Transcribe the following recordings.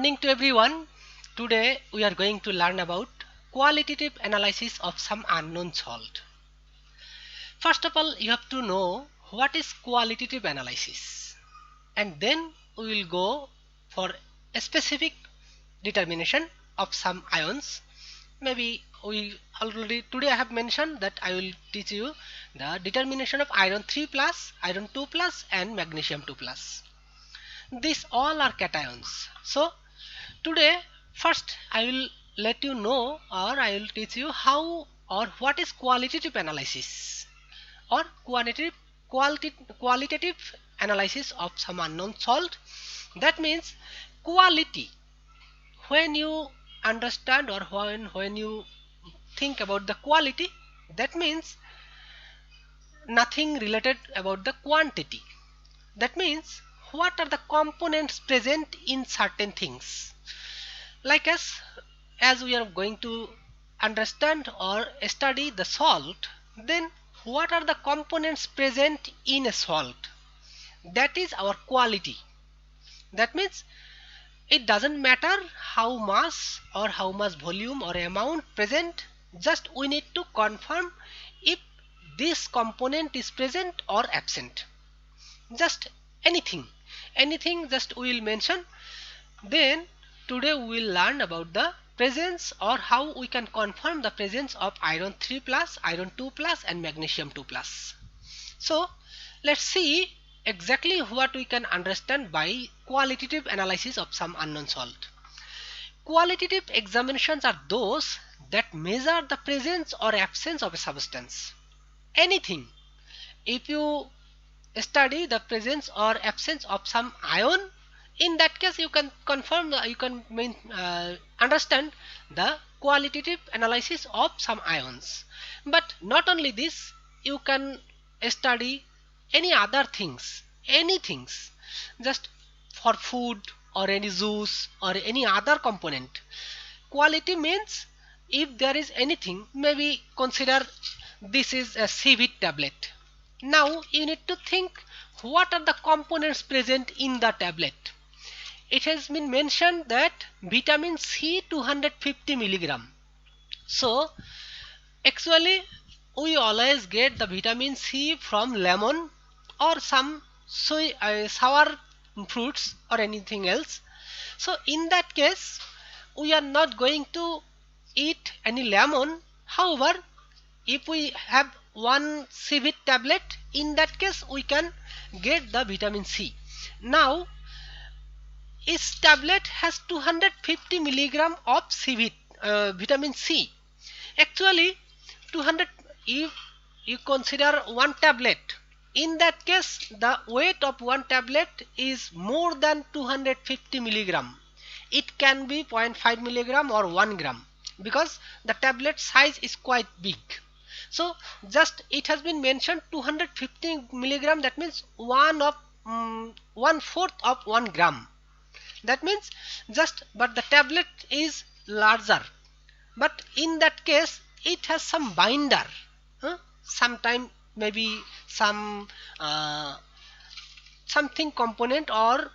Morning to everyone. Today we are going to learn about qualitative analysis of some unknown salt. First of all, you have to know what is qualitative analysis, and then we will go for a specific determination of some ions. Maybe we already today I have mentioned that I will teach you the determination of iron 3 plus, iron 2 plus and magnesium 2 plus. These all are cations. So today, first I will let you know, or I will teach you how or what is qualitative analysis or qualitative analysis of some unknown salt. That means quality. When you understand or when you think about the quality, that means nothing related about the quantity. That means what are the components present in certain things. Like as we are going to understand or study the salt, then what are the components present in a salt? That is our quality. That means it doesn't matter how much or how much volume or amount present, just we need to confirm if this component is present or absent. Just anything just we will mention. Then today we will learn about the presence or how we can confirm the presence of iron 3 plus, iron 2 plus and magnesium 2 plus. So let's see exactly what we can understand by qualitative analysis of some unknown salt. Qualitative examinations are those that measure the presence or absence of a substance. Anything. If you study the presence or absence of some ion, in that case you can confirm you can understand the qualitative analysis of some ions. But not only this, you can study any other things, just for food or any juice or any other component. Quality means if there is anything, maybe consider this is a CVIT tablet. Now you need to think what are the components present in the tablet. It has been mentioned that vitamin C 250 milligram. So actually we always get the vitamin C from lemon or some sour fruits or anything else. So in that case we are not going to eat any lemon. However, if we have one CVIT tablet, in that case we can get the vitamin C. Now each tablet has 250 milligram of CVIT, vitamin C. Actually 200, if you consider one tablet, in that case the weight of one tablet is more than 250 milligram. It can be 0.5 milligram or 1 gram because the tablet size is quite big. So just it has been mentioned 250 milligram, that means one fourth of 1 gram. That means just, but the tablet is larger, but in that case it has some binder, sometime maybe some something component or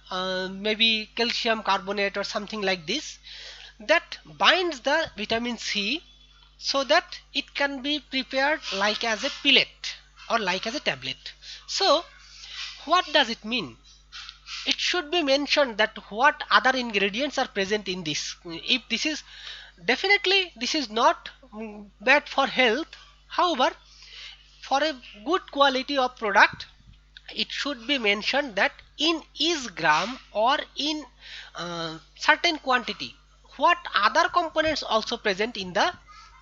maybe calcium carbonate or something like this, that binds the vitamin C so that it can be prepared like as a pellet or like as a tablet. So what does it mean? It should be mentioned that what other ingredients are present in this. If this is, definitely this is not bad for health. However, for a good quality of product, it should be mentioned that in each gram or in certain quantity what other components also present in the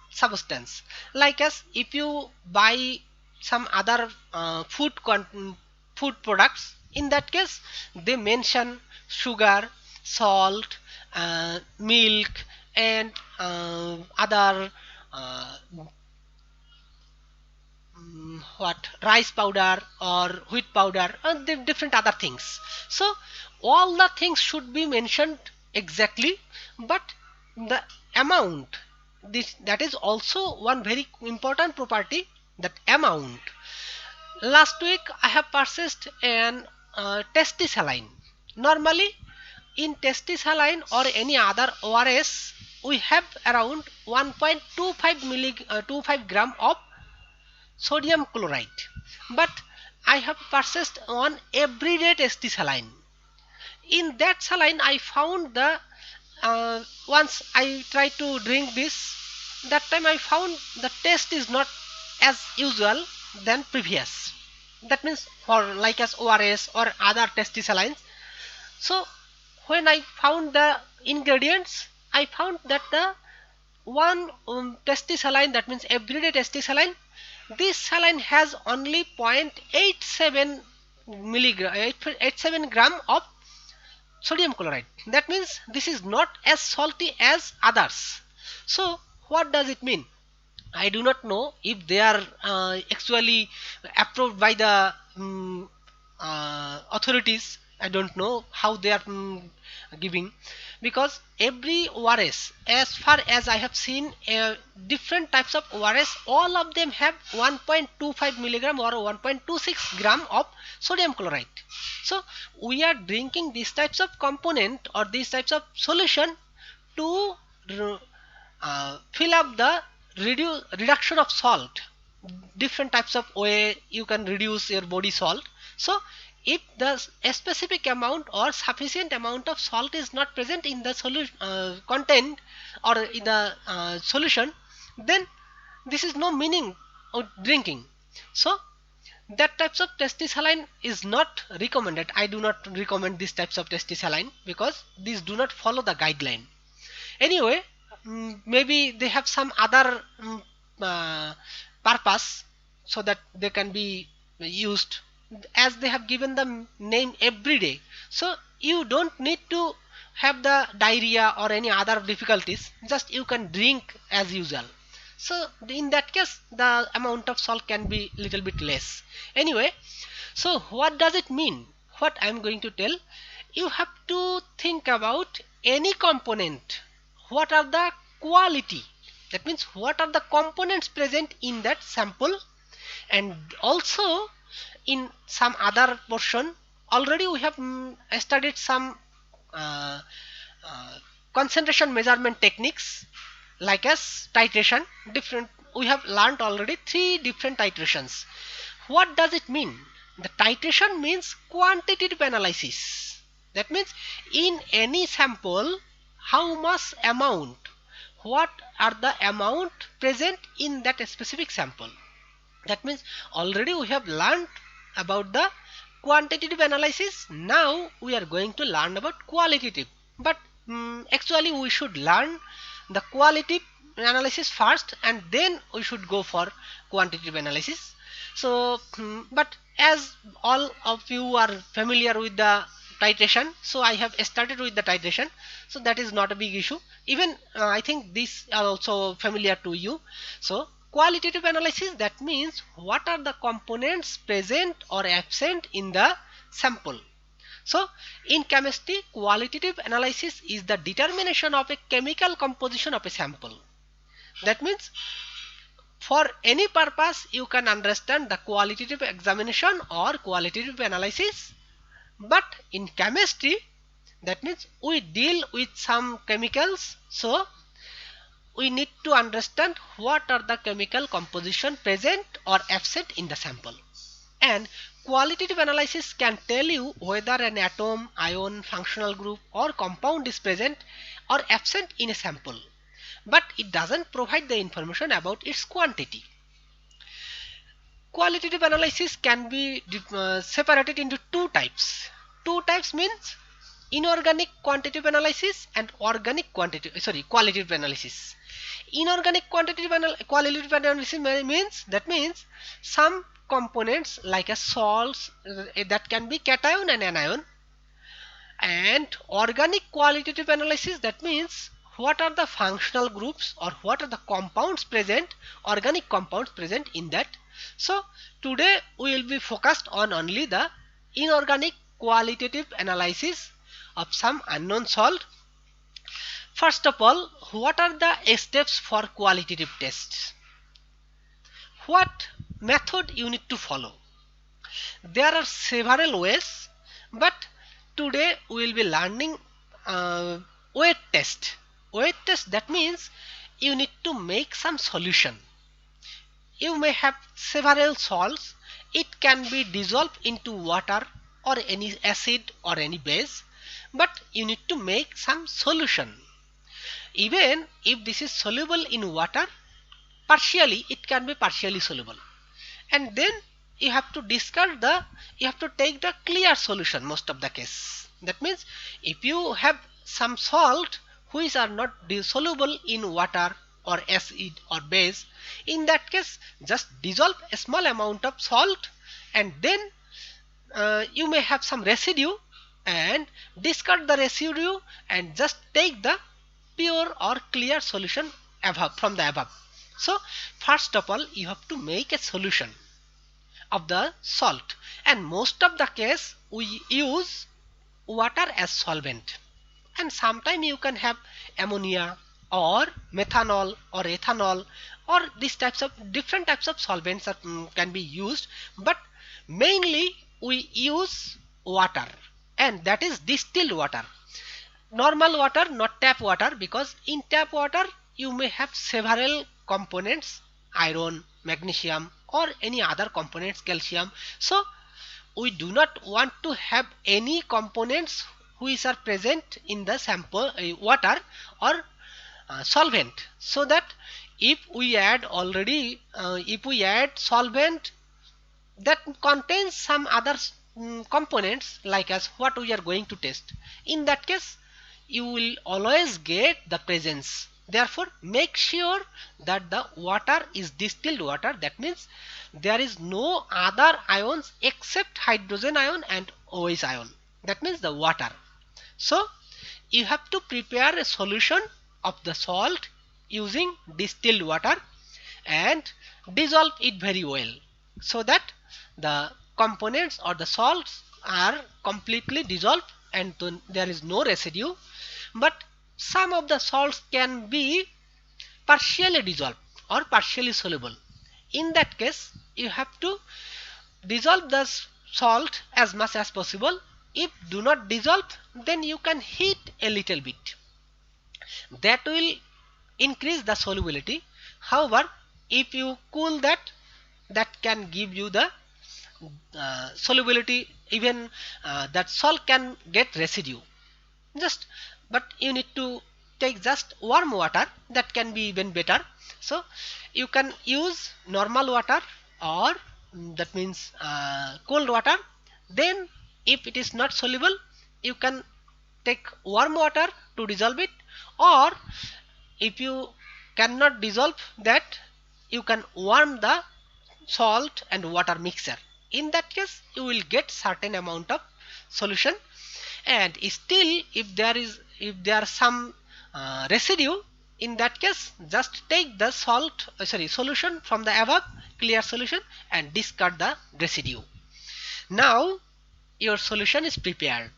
substance. Like as if you buy some other food products, in that case they mention sugar, salt, milk and other uh, what rice powder or wheat powder and the different other things. So all the things should be mentioned exactly, but the amount, this that is also one very important property, that amount. Last week I have purchased an tasty saline. Normally in Testi-Saline or any other ORS, we have around 1.25 gram of sodium chloride. But I have purchased one everyday Testi-Saline. In that saline, I found the once I tried to drink this, that time I found the taste is not as usual than previous. That means for like as ORS or other tasty salines. So when I found the ingredients, I found that the one tasty saline, that means everyday tasty saline, this saline has only 0.87 milligram 87 gram of sodium chloride. That means this is not as salty as others. So what does it mean? I do not know if they are actually approved by the authorities. I don't know how they are giving, because every ORS, as far as I have seen, different types of ORS, all of them have 1.25 milligram or 1.26 gram of sodium chloride. So we are drinking these types of component or these types of solution to fill up the reduction of salt. Different types of way you can reduce your body salt. So if the a specific amount or sufficient amount of salt is not present in the solution content or in the solution, then this is no meaning of drinking. So that types of Testi-Saline is not recommended. I do not recommend these types of Testi-Saline because these do not follow the guideline. Anyway, maybe they have some other purpose so that they can be used, as they have given the name every day. So you don't need to have the diarrhea or any other difficulties, just you can drink as usual. So in that case the amount of salt can be little bit less. Anyway, so what does it mean? What I am going to tell, you have to think about any component, what are the quality, that means what are the components present in that sample. And also in some other portion already we have studied some uh, concentration measurement techniques, like as titration. Different, we have learned already 3 different titrations. What does it mean? The titration means quantitative analysis. That means in any sample how much amount, what are the amount present in that specific sample. That means already we have learned about the quantitative analysis. Now we are going to learn about qualitative. But actually we should learn the qualitative analysis first and then we should go for quantitative analysis. So but as all of you are familiar with the titration, so I have started with the titration, so that is not a big issue. Even I think these are also familiar to you. So qualitative analysis, that means what are the components present or absent in the sample. So in chemistry, qualitative analysis is the determination of a chemical composition of a sample. That means for any purpose you can understand the qualitative examination or qualitative analysis. But in chemistry, that means we deal with some chemicals, so we need to understand what are the chemical composition present or absent in the sample. And qualitative analysis can tell you whether an atom, ion, functional group or compound is present or absent in a sample, but it doesn't provide the information about its quantity. Qualitative analysis can be separated into 2 types. 2 types means inorganic quantitative analysis and organic qualitative analysis. Inorganic qualitative analysis means, that means some components like a salts that can be cation and anion. And organic qualitative analysis, that means what are the functional groups or what are the compounds present, organic compounds present in that. So today we will be focused on only the inorganic qualitative analysis of some unknown salt. First of all, what are the steps for qualitative tests? What method you need to follow? There are several ways, but today we will be learning uh, weight test. Weight test, that means you need to make some solution. You may have several salts. It can be dissolved into water or any acid or any base, but you need to make some solution. Even if this is soluble in water, partially it can be partially soluble, and then you have to discard the, you have to take the clear solution most of the case. That means if you have some salt which are not soluble in water or acid or base, in that case just dissolve a small amount of salt, and then you may have some residue, and discard the residue and just take the pure or clear solution above, from the above. So first of all you have to make a solution of the salt, and most of the case we use water as solvent, and sometimes you can have ammonia or methanol or ethanol, or these types of different types of solvents that can be used, but mainly we use water, and that is distilled water. Normal water, not tap water, because in tap water you may have several components, iron, magnesium or any other components, calcium. So we do not want to have any components which are present in the sample water or solvent, so that if we add already if we add solvent that contains some other components, like as what we are going to test, in that case you will always get the presence. Therefore make sure that the water is distilled water, that means there is no other ions except hydrogen ion and OH ion, that means the water. So you have to prepare a solution of the salt using distilled water and dissolve it very well, so that the components or the salts are completely dissolved and there is no residue. But some of the salts can be partially dissolved or partially soluble. In that case you have to dissolve the salt as much as possible. If do not dissolve, then you can heat a little bit, that will increase the solubility. However, if you cool that, that can give you the solubility, even that salt can get residue. Just, but you need to take just warm water, that can be even better. So you can use normal water or that means cold water. Then if it is not soluble, you can take warm water to dissolve it, or if you cannot dissolve that, you can warm the salt and water mixture. In that case you will get certain amount of solution, and still if there are some residue, in that case just take the solution from the above clear solution and discard the residue. Now your solution is prepared,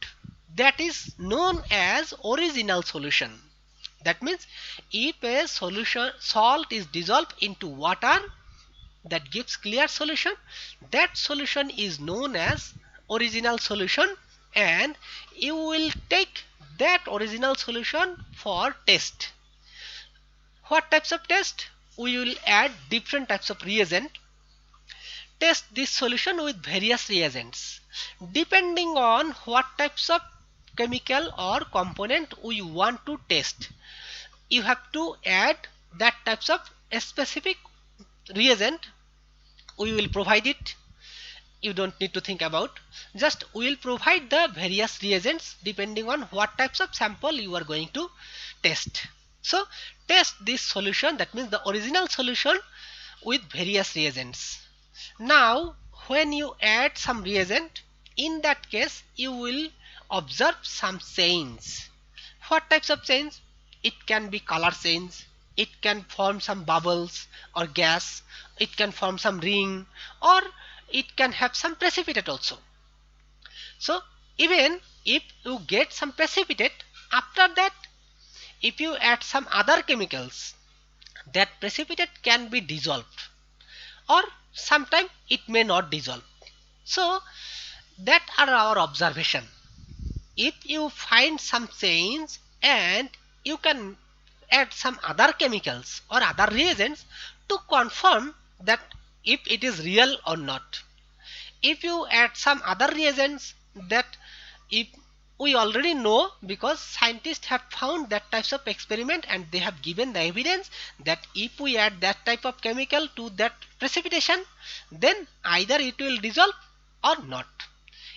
that is known as original solution. That means if a solution salt is dissolved into water, that gives clear solution, that solution is known as original solution, and you will take that original solution for test. What types of test? We will add different types of reagent, test this solution with various reagents depending on what types of chemical or component we want to test. You have to add that types of a specific reagent. We will provide it, you don't need to think about, just we will provide the various reagents depending on what types of sample you are going to test. So test this solution, that means the original solution, with various reagents. Now when you add some reagent, in that case you will observe some change. What types of change? It can be color change, it can form some bubbles or gas, it can form some ring, or it can have some precipitate also. So even if you get some precipitate, after that if you add some other chemicals, that precipitate can be dissolved, or sometime it may not dissolve. So that are our observation. if you find some change and you can add some other chemicals or other reagents to confirm that if it is real or not. If you add some other reagents, that if we already know, because scientists have found that types of experiment and they have given the evidence that if we add that type of chemical to that precipitation, then either it will dissolve or not.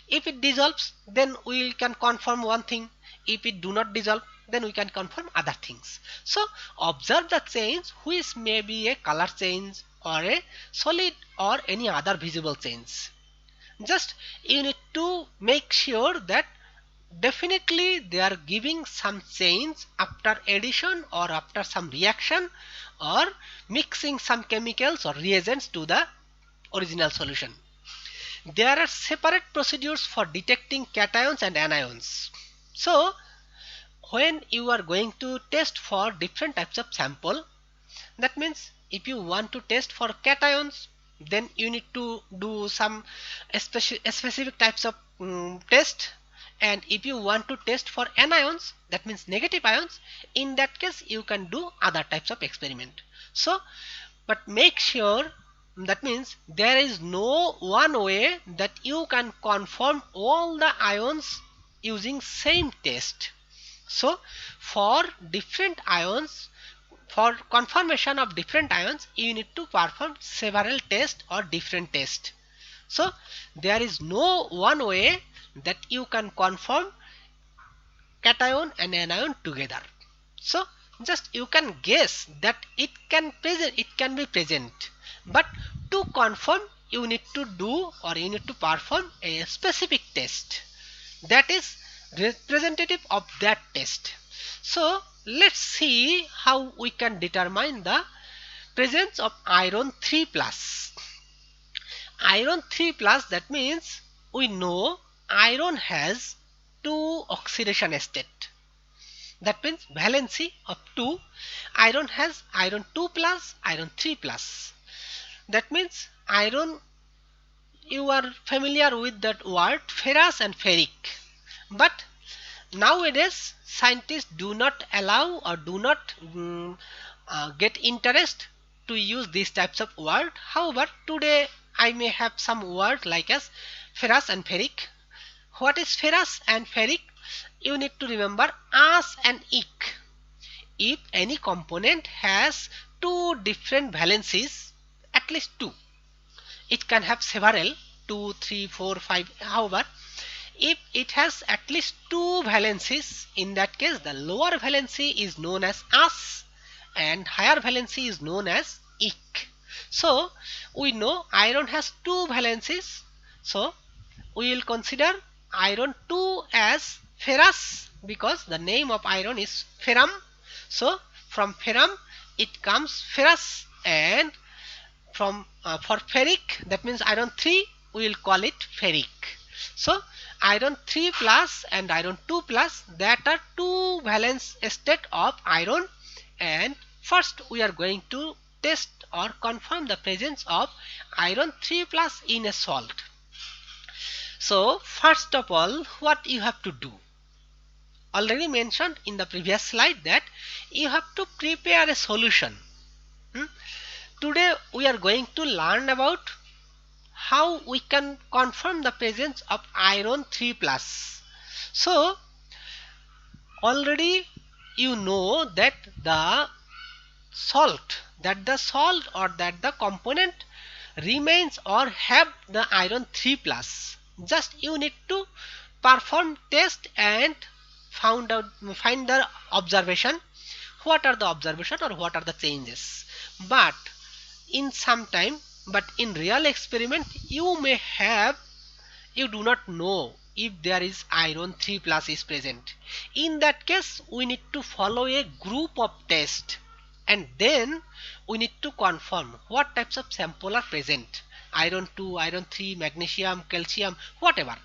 If it dissolves, then we can confirm one thing. If it do not dissolve, then we can confirm other things. So observe the change, which may be a color change or a solid or any other visible change. Just you need to make sure that definitely they are giving some change after addition or after some reaction or mixing some chemicals or reagents to the original solution. There are separate procedures for detecting cations and anions. So when you are going to test for different types of sample, that means if you want to test for cations, then you need to do some specific types of test. And if you want to test for anions, that means negative ions, in that case you can do other types of experiment. So but make sure, that means there is no one way that you can confirm all the ions using same test. So for different ions, for confirmation of different ions, you need to perform several tests or different tests. So there is no one way that you can confirm cation and anion together. So just you can guess that it can be present, but to confirm you need to do or you need to perform a specific test that is representative of that test. So let's see how we can determine the presence of iron 3 plus. Iron 3 plus, that means we know iron has two oxidation state. That means valency of 2. Iron has iron 2 plus, iron 3 plus. That means iron, you are familiar with that word ferrous and ferric. But nowadays scientists do not allow or do not get interest to use these types of word. However, today I may have some word like as ferrous and ferric. What is ferrous and ferric? You need to remember as and ic. If any component has two different valencies, at least two, it can have several, 2, 3, 4, 5. However, if it has at least two valencies, in that case the lower valency is known as as and higher valency is known as ic. So we know iron has two valencies, so we will consider iron 2 as ferrous because the name of iron is ferrum. So from ferrum it comes ferrous, and from for ferric, that means iron 3, we will call it ferric. So iron 3 plus and iron 2 plus, that are two valence state of iron, and first we are going to test or confirm the presence of iron 3 plus in a salt. So first of all, what you have to do, already mentioned in the previous slide, that you have to prepare a solution. Today we are going to learn about how we can confirm the presence of iron 3 plus. So already you know that the salt or that the component remains or have the iron 3 plus. Just you need to perform test and find the observation, what are the observation or what are the changes. But in some time, but in real experiment you do not know if there is iron 3 plus is present. In that case we need to follow a group of test, and then we need to confirm what types of sample are present, iron 2, iron 3, magnesium, calcium, whatever.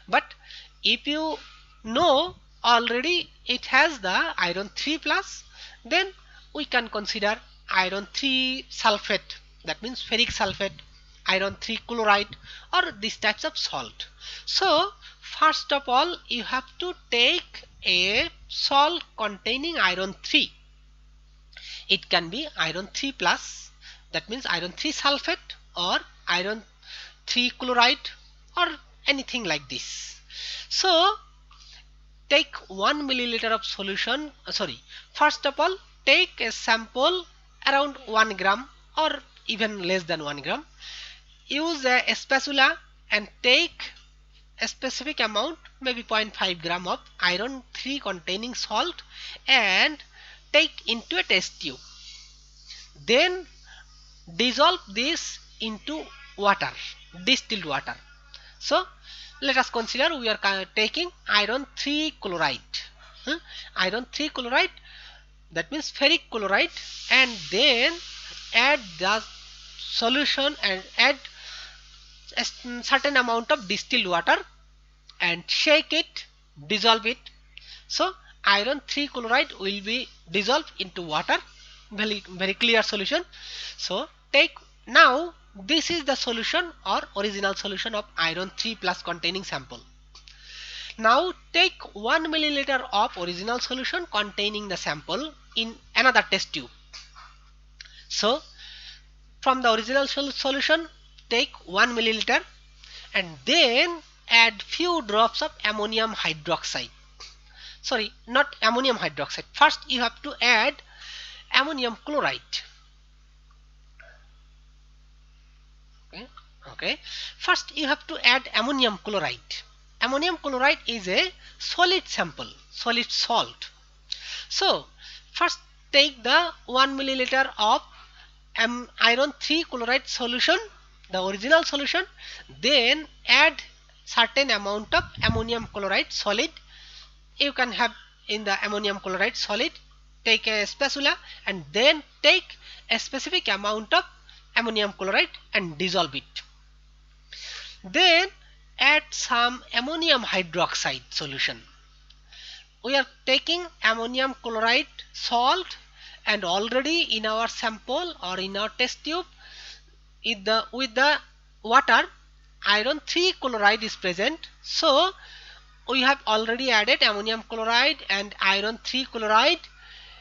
But if you know already it has the iron 3 plus, then we can consider iron 3 sulfate, that means ferric sulfate, iron 3 chloride or these types of salt. So first of all you have to take a salt containing iron 3. It can be iron 3 plus, that means iron 3 sulfate or iron 3 chloride or anything like this. So take 1 milliliter of solution, first of all take a sample around 1 gram or even less than 1 gram. Use a spatula and take a specific amount, maybe 0.5 gram of iron 3 containing salt, and take into a test tube. Then dissolve this into water, distilled water. So let us consider we are taking iron 3 chloride, iron 3 chloride, that means ferric chloride, and then add the solution and add a certain amount of distilled water and shake it, dissolve it. So iron 3 chloride will be dissolved into water, very clear solution. So take, now this is the solution or original solution of iron 3 plus containing sample. Now take 1 milliliter of original solution containing the sample in another test tube. So from the original solution take 1 milliliter and then add few drops of ammonium hydroxide. Sorry, not ammonium hydroxide. First you have to add ammonium chloride. Okay. First you have to add ammonium chloride. Ammonium chloride is a solid sample, solid salt. So first take the 1 milliliter of iron 3 chloride solution, the original solution, then add certain amount of ammonium chloride solid. You can have in the ammonium chloride solid, take a spatula and then take a specific amount of ammonium chloride and dissolve it. Then add some ammonium hydroxide solution. We are taking ammonium chloride salt, and already in our sample or in our test tube with the water iron 3 chloride is present. So we have already added ammonium chloride and iron 3 chloride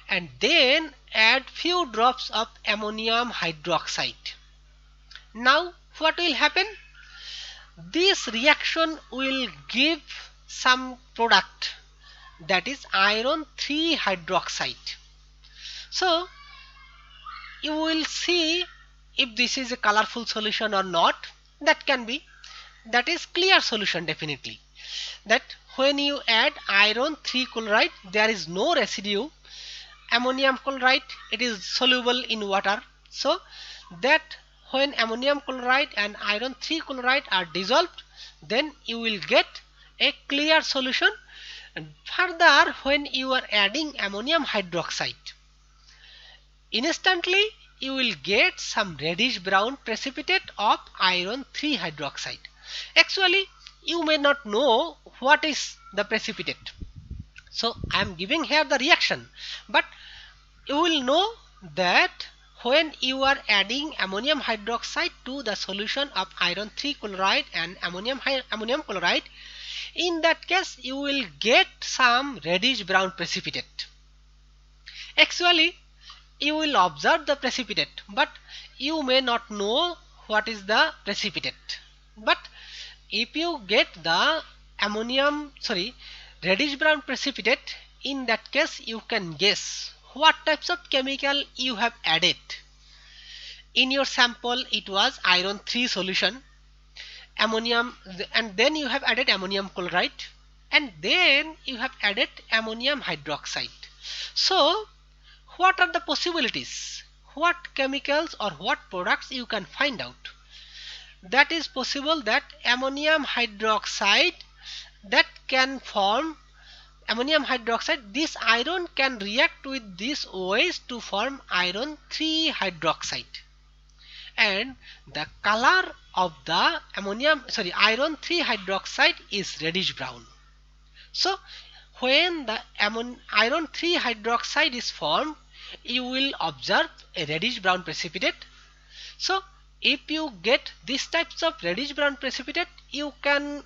and then add few drops of ammonium hydroxide. Now what will happen? This reaction will give some product, that is iron 3 hydroxide. So you will see if this is a colorful solution or not. That can be, that is clear solution definitely. That when you add iron 3 chloride there is no residue. Ammonium chloride, it is soluble in water. So that when ammonium chloride and iron 3 chloride are dissolved, then you will get a clear solution. And further, when you are adding ammonium hydroxide, instantly you will get some reddish brown precipitate of iron 3 hydroxide. Actually you may not know what is the precipitate, so I am giving here the reaction, but you will know that when you are adding ammonium hydroxide to the solution of iron 3 chloride and ammonium chloride, in that case you will get some reddish brown precipitate. Actually you will observe the precipitate, but you may not know what is the precipitate. But if you get the reddish brown precipitate, in that case you can guess what types of chemical you have added. In your sample it was iron 3 solution, ammonium, and then you have added ammonium chloride, and then you have added ammonium hydroxide. So what are the possibilities? What chemicals or what products you can find out? That is possible that ammonium hydroxide, that can form ammonium hydroxide, this iron can react with this OH to form iron 3 hydroxide, and the color of the iron 3 hydroxide is reddish brown. So when the iron 3 hydroxide is formed, you will observe a reddish brown precipitate. So if you get these types of reddish brown precipitate, you can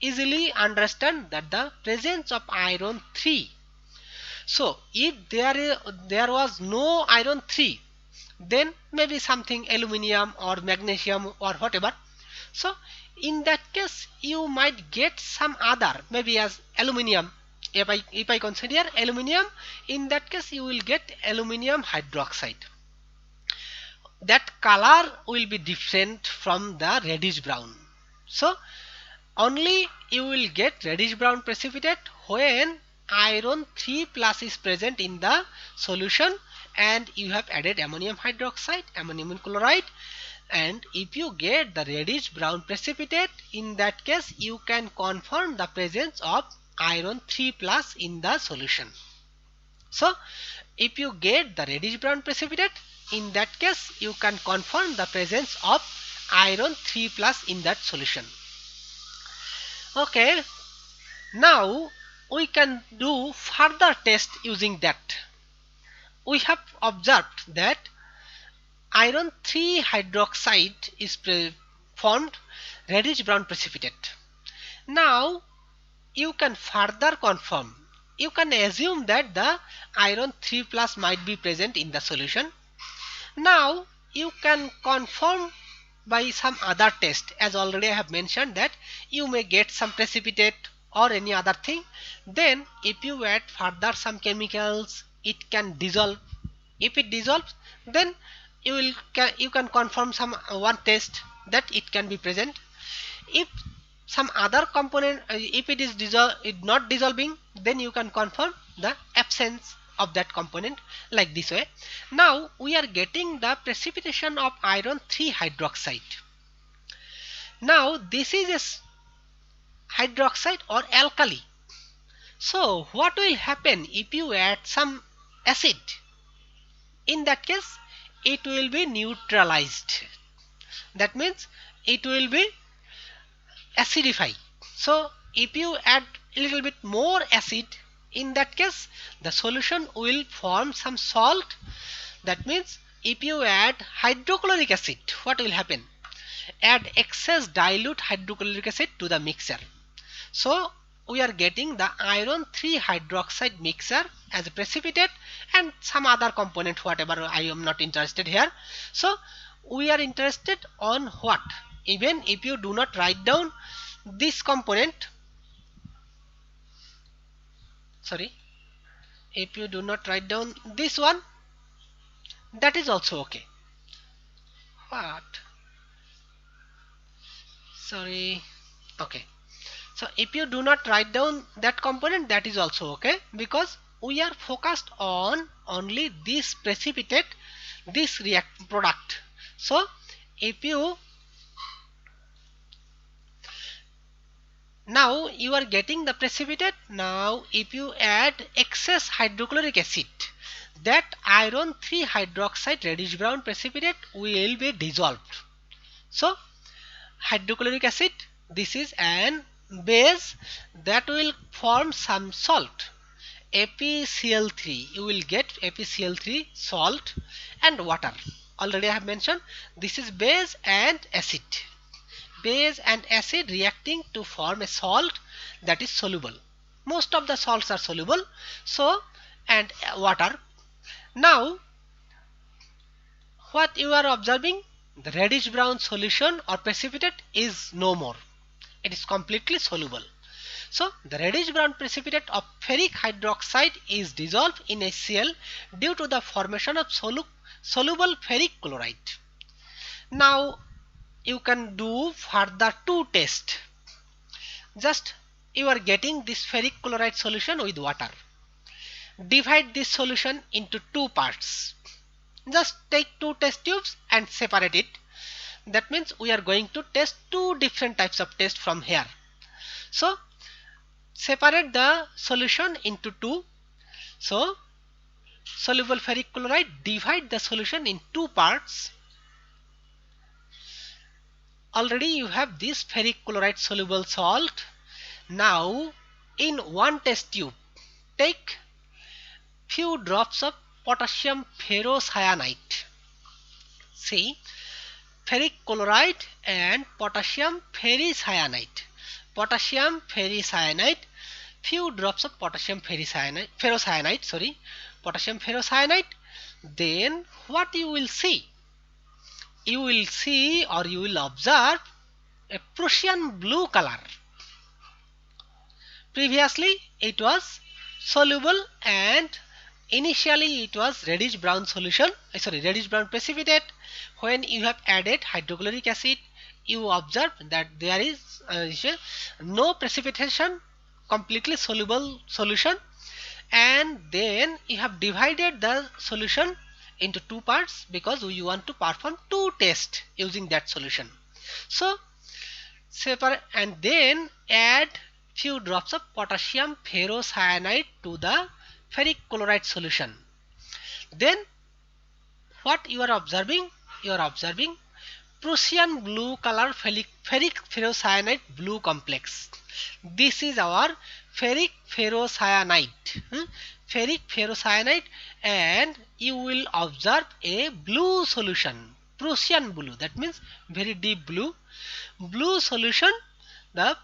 easily understand that the presence of iron 3. So if there was no iron 3, then maybe something aluminium or magnesium or whatever. So in that case you might get some other, maybe as aluminium. If I consider aluminium, in that case you will get aluminium hydroxide. That color will be different from the reddish brown. So only you will get reddish brown precipitate when iron 3 plus is present in the solution and you have added ammonium hydroxide, ammonium chloride. And if you get the reddish brown precipitate, in that case you can confirm the presence of iron 3 plus in the solution. So if you get the reddish brown precipitate, in that case you can confirm the presence of iron 3 plus in that solution. Okay, now we can do further test using that. We have observed that iron 3 hydroxide is formed reddish brown precipitate. Now you can further confirm. You can assume that the iron 3 plus might be present in the solution. Now you can confirm by some other test, as already I have mentioned that you may get some precipitate or any other thing. Then if you add further some chemicals, it can dissolve. If it dissolves, then you can confirm some one test that it can be present. If some other component, if it is not dissolving, then you can confirm the absence of that component, like this way. Now we are getting the precipitation of iron 3 hydroxide. Now this is a hydroxide or alkali. So what will happen if you add some acid? In that case it will be neutralized. That means it will be acidify. So if you add a little bit more acid, in that case the solution will form some salt. That means if you add hydrochloric acid, what will happen? Add excess dilute hydrochloric acid to the mixture. So we are getting the iron 3 hydroxide mixture as a precipitate and some other component, whatever, I am not interested here. So we are interested on what? Even if you do not write down this component, if you do not write down this one, that is also okay. Okay. So if you do not write down that component, that is also okay, because we are focused on only this precipitate, this product. So if you now you are getting the precipitate. Now if you add excess hydrochloric acid, that iron 3 hydroxide reddish brown precipitate will be dissolved. So hydrochloric acid, this is an base that will form some salt, FeCl3. You will get FeCl3 salt and water. Already I have mentioned this is base and acid. Base and acid reacting to form a salt that is soluble. Most of the salts are soluble. So and water. Now what you are observing, the reddish brown solution or precipitate is no more. It is completely soluble. So the reddish brown precipitate of ferric hydroxide is dissolved in HCl due to the formation of soluble ferric chloride. Now you can do further two tests. Just you are getting this ferric chloride solution with water. Divide this solution into two parts. Just take two test tubes and separate it. That means we are going to test two different types of tests from here. So separate the solution into two. So soluble ferric chloride, divide the solution in two parts. Already you have this ferric chloride soluble salt. Now in one test tube, take few drops of potassium ferrocyanide. See, ferric chloride and potassium ferricyanide. Potassium ferricyanide, few drops of potassium ferrocyanide, potassium ferrocyanide. Then what you will see? You will see or you will observe a Prussian blue color. Previously it was soluble and initially it was reddish brown solution, reddish brown precipitate. When you have added hydrochloric acid, you observe that there is no precipitation, completely soluble solution, and then you have divided the solution into two parts because we want to perform two tests using that solution. So separate and then add few drops of potassium ferrocyanide to the ferric chloride solution. Then what you are observing? You are observing Prussian blue color ferric ferrocyanide blue complex. This is our ferric ferrocyanide. Ferric ferrocyanide, and you will observe a blue solution, Prussian blue, that means very deep blue. Blue solution, the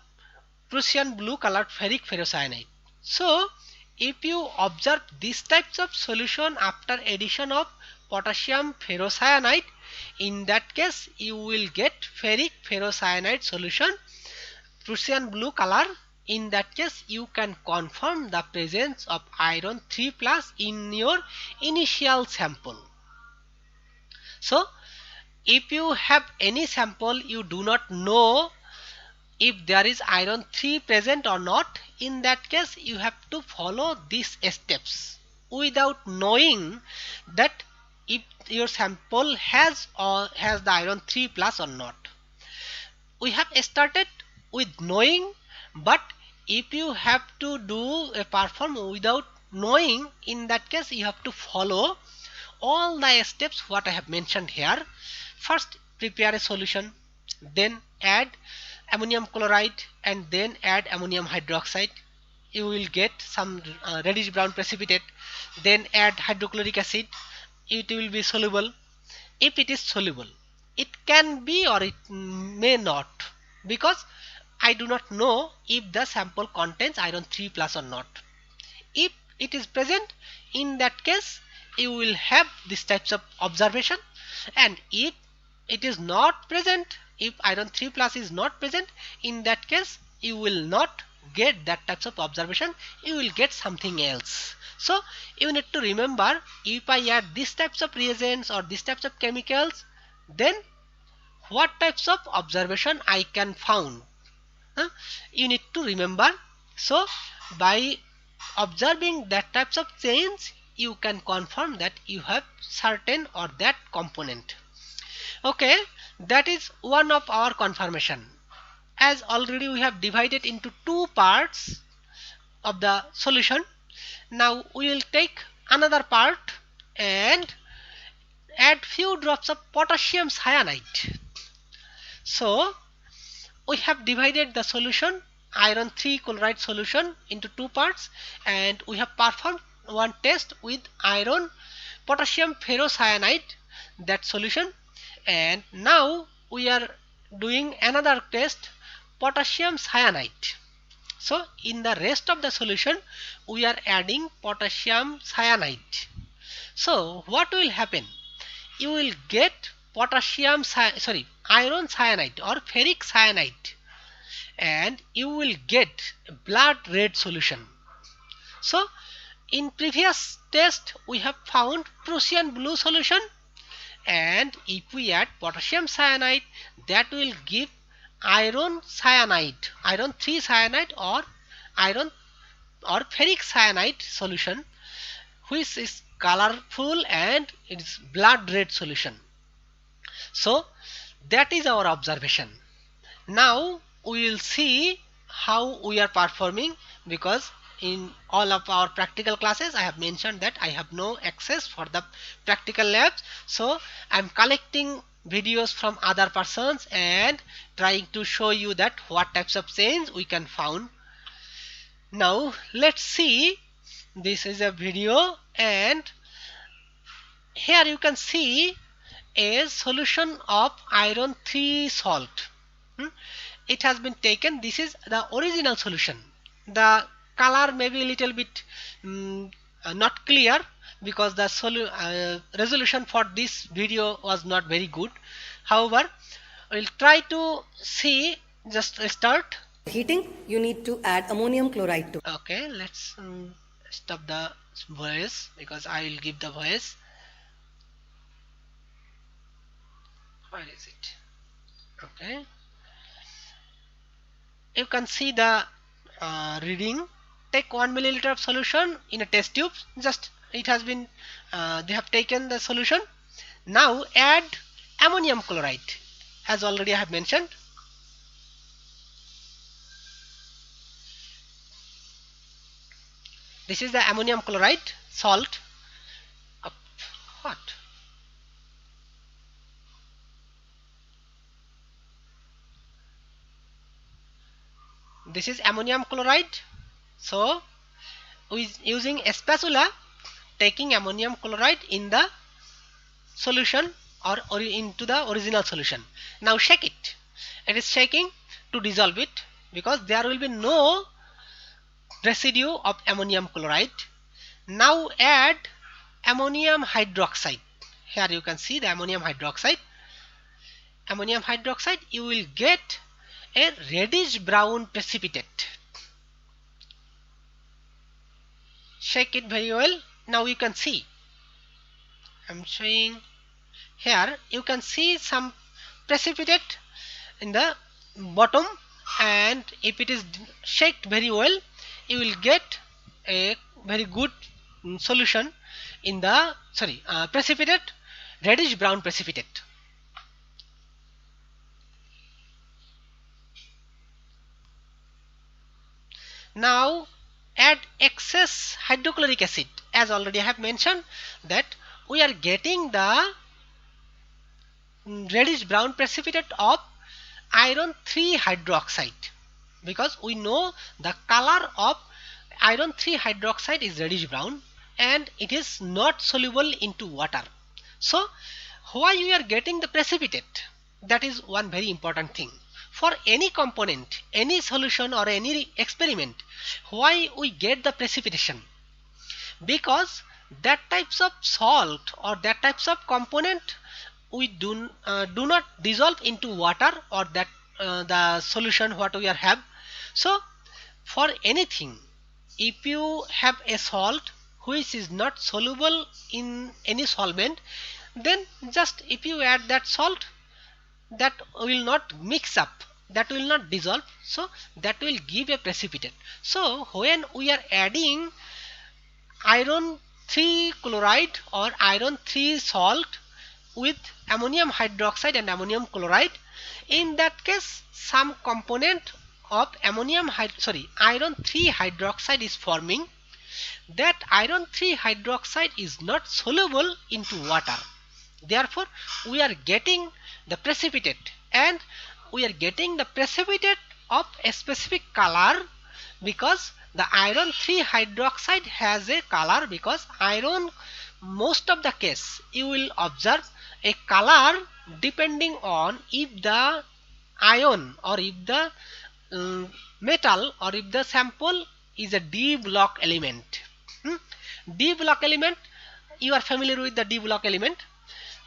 Prussian blue colored ferric ferrocyanide. So if you observe these types of solution after addition of potassium ferrocyanide, in that case you will get ferric ferrocyanide solution, Prussian blue color. In that case you can confirm the presence of iron 3 plus in your initial sample. So if you have any sample you do not know if there is iron 3 present or not, in that case you have to follow these steps without knowing that if your sample has the iron 3 plus or not. We have started with knowing, but if you have to do a perform without knowing, in that case you have to follow all the steps what I have mentioned here. First prepare a solution, then add ammonium chloride and then add ammonium hydroxide. You will get some reddish brown precipitate. Then add hydrochloric acid. It will be soluble. If it is soluble, it can be or it may not, because I do not know if the sample contains iron 3 plus or not. If it is present, in that case you will have these types of observation, and if it is not present, if iron 3 plus is not present, in that case you will not get that types of observation, you will get something else. So you need to remember, if I add these types of reagents or these types of chemicals, then what types of observation I can found. You need to remember. So by observing that types of change, you can confirm that you have certain or that component. Okay, that is one of our confirmation. As already we have divided into two parts of the solution, now we will take another part and add few drops of potassium cyanide. So we have divided the solution, iron 3 chloride solution, into two parts, and we have performed one test with iron potassium ferrocyanide, that solution, and now we are doing another test, potassium cyanide. So in the rest of the solution we are adding potassium cyanide. So what will happen? You will get iron cyanide or ferric cyanide, and you will get blood red solution. So in previous test we have found Prussian blue solution, and if we add potassium cyanide, that will give iron cyanide, iron 3 cyanide or iron or ferric cyanide solution, which is colorful and it is blood red solution. So that is our observation. Now we will see how we are performing, because in all of our practical classes I have mentioned that I have no access for the practical labs, so I am collecting videos from other persons and trying to show you that what types of change we can found. Now let's see, this is a video, and here you can see a solution of iron 3 salt. It has been taken. This is the original solution. The color may be a little bit not clear because the resolution for this video was not very good. However, we'll try to see. Just start. Heating, you need to add ammonium chloride to. Okay, let's stop the voice because I will give the voice. Where is it? Okay, you can see the reading. Take 1 milliliter of solution in a test tube. Just it has been they have taken the solution. Now add ammonium chloride, as already I have mentioned. This is the ammonium chloride salt. What? This is ammonium chloride. So, with using a spatula, taking ammonium chloride in the solution or into the original solution. Now shake it. It is shaking to dissolve it because there will be no residue of ammonium chloride. Now add ammonium hydroxide. Here you can see the ammonium hydroxide. Ammonium hydroxide, you will get a reddish brown precipitate. Shake it very well. Now you can see. I'm showing here. You can see some precipitate in the bottom, and if it is shaked very well, you will get a very good solution in the precipitate, reddish brown precipitate. Now add excess hydrochloric acid. As already I have mentioned that we are getting the reddish brown precipitate of iron 3 hydroxide, because we know the color of iron 3 hydroxide is reddish brown and it is not soluble into water. So why we are getting the precipitate? That is one very important thing. For any component, any solution or any experiment, why we get the precipitation? Because that types of salt or that types of component we do not dissolve into water or that the solution what we are have. So for anything, if you have a salt which is not soluble in any solvent, then just if you add that salt, that will not mix up, that will not dissolve, so that will give a precipitate. So when we are adding iron 3 chloride or iron 3 salt with ammonium hydroxide and ammonium chloride, in that case some component of iron 3 hydroxide is forming. That iron 3 hydroxide is not soluble into water. Therefore we are getting the precipitate, and we are getting the precipitate of a specific color because the iron 3 hydroxide has a color, because iron, most of the case you will observe a color depending on if the ion or if the metal or if the sample is a d block element. D block element, you are familiar with the d block element.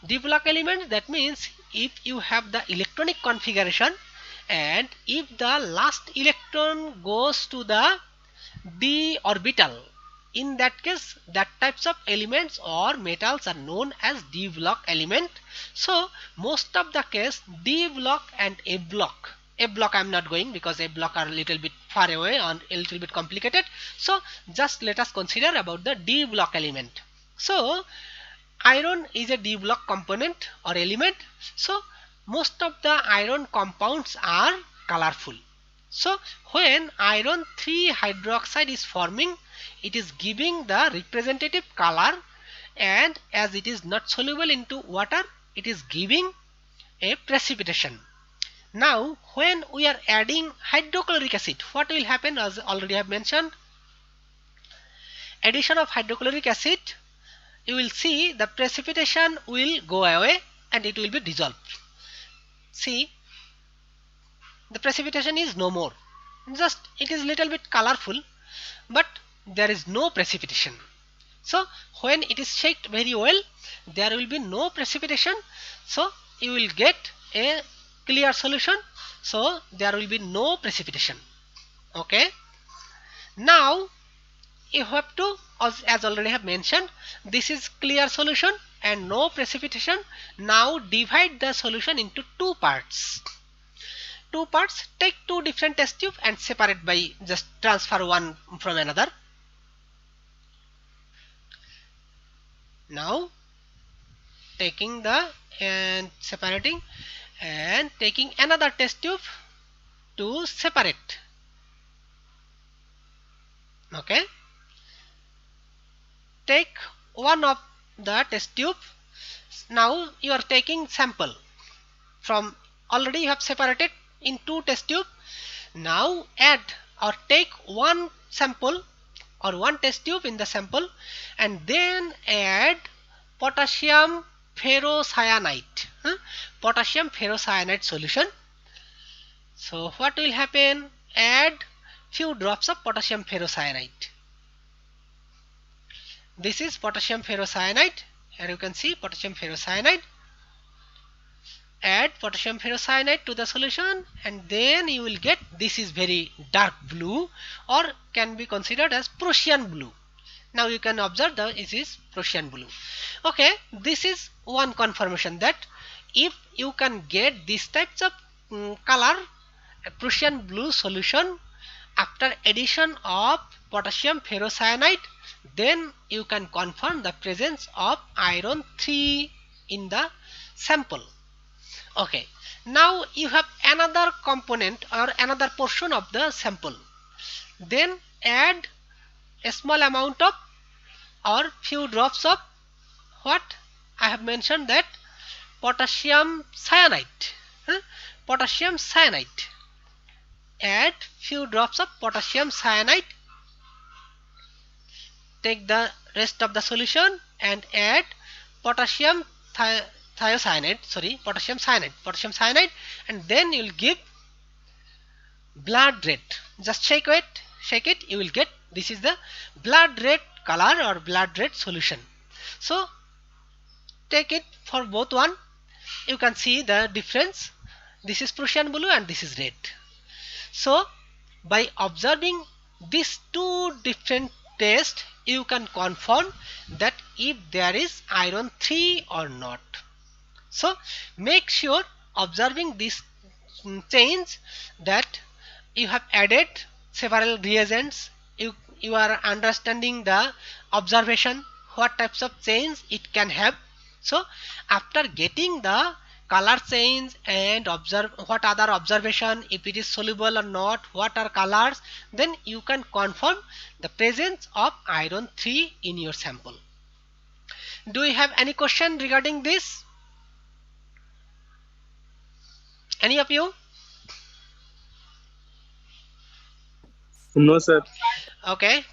D block element, that means if you have the electronic configuration and if the last electron goes to the d orbital, in that case that types of elements or metals are known as d block element. So most of the case d block and a block, I am not going because a block are a little bit far away and a little bit complicated. So just let us consider about the d block element. So iron is a d block component or element. So most of the iron compounds are colorful. So when iron 3 hydroxide is forming, it is giving the representative color, and as it is not soluble into water, it is giving a precipitation. Now when we are adding hydrochloric acid, what will happen? As already I have mentioned, addition of hydrochloric acid, you will see the precipitation will go away and it will be dissolved. See, the precipitation is no more, just it is little bit colorful, but there is no precipitation. So when it is shaked very well, there will be no precipitation, so you will get a clear solution, so there will be no precipitation. Okay, now you have to, as already have mentioned, this is clear solution and no precipitation. Now divide the solution into two parts. Take two different test tube and separate by just transfer one from another. Now taking the and separating and taking another test tube to separate. Okay, take one of the test tube. Now you are taking sample from, already you have separated in two test tube. Now add or take one sample or one test tube in the sample and then add potassium ferrocyanide, potassium ferrocyanide solution. So what will happen? Add few drops of potassium ferrocyanide. This is potassium ferrocyanide. Here you can see potassium ferrocyanide. Add potassium ferrocyanide to the solution and then you will get, this is very dark blue or can be considered as Prussian blue. Now you can observe that it is Prussian blue. Okay, this is one confirmation that if you can get these types of color, Prussian blue solution after addition of potassium ferrocyanide, then you can confirm the presence of iron 3 in the sample. Okay, now you have another component or another portion of the sample, then add a small amount of or few drops of what I have mentioned, that potassium cyanide. Potassium cyanide. Add few drops of potassium cyanide. Take the rest of the solution and add potassium potassium cyanide, and then you will give blood red. Just shake it, you will get, this is the blood red color or blood red solution. So take it for both one, you can see the difference. This is Prussian blue and this is red. So by observing these two different tests, you can confirm that if there is iron 3 or not. So make sure observing this change that you have added several reagents, you are understanding the observation, what types of change it can have. So after getting the color change and observe what other observation, if it is soluble or not, what are colors, then you can confirm the presence of iron 3 in your sample. Do you have any question regarding this? Any of you? No, sir. Okay.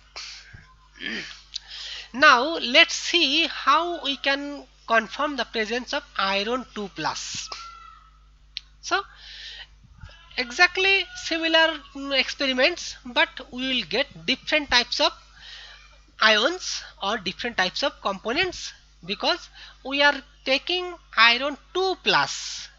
Now let's see how we can confirm the presence of iron 2 plus. So exactly similar experiments, but we will get different types of ions or different types of components because we are taking iron 2 plus.